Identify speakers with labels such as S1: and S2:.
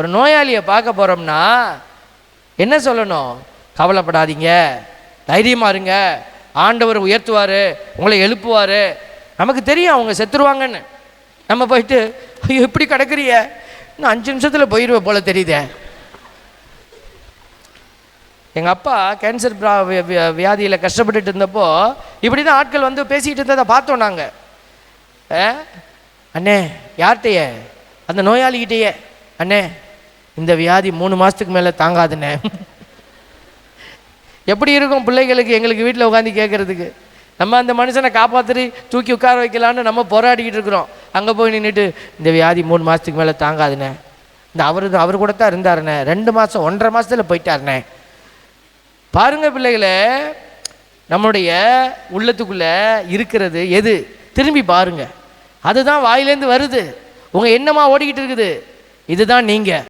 S1: ஒரு நோயாளியை பார்க்க போகிறோம்னா என்ன சொல்லணும்? கவலைப்படாதீங்க, தைரியமாக இருங்க, ஆண்டவர் உயர்த்துவார், உங்களை எழுப்புவார். நமக்கு தெரியும் அவங்க செத்துருவாங்கன்னு. நம்ம போயிட்டு ஐயோ எப்படி கிடக்குறிய, இன்னும் 5 நிமிஷத்தில் போயிடுவேன் போல தெரியுதே. எங்கள் அப்பா கேன்சர் வியாதியில் கஷ்டப்பட்டுட்டு இருந்தப்போ இப்படி தான் ஆட்கள் வந்து பேசிக்கிட்டு இருந்ததை பார்த்தோம் நாங்கள். அண்ணே யார்கிட்டையே? அந்த நோயாளிகிட்டேயே. அண்ணே இந்த வியாதி 3 மாதத்துக்கு மேலே தாங்காதுண்ணே. எப்படி இருக்கும் பிள்ளைகளுக்கு எங்களுக்கு வீட்டில் உட்காந்து கேட்குறதுக்கு? நம்ம அந்த மனுஷனை காப்பாற்றி தூக்கி உட்கார வைக்கலான்னு நம்ம போராடிக்கிட்டு இருக்கிறோம். அங்கே போய் நின்றுட்டு இந்த வியாதி 3 மாதத்துக்கு மேலே தாங்காதுண்ணே. இந்த அவர் கூட தான் இருந்தாருண்ணே, 2 மாதம் 1.5 மாதத்தில் போயிட்டாருண்ணே. பாருங்க பிள்ளைகளே, நம்முடைய உள்ளத்துக்குள்ளே இருக்கிறது எது? திரும்பி பாருங்க, அதுதான் வாயிலேருந்து வருது. உங்கள் எண்ணமாக ஓடிக்கிட்டு இருக்குது. இதுதான் நீங்கள்.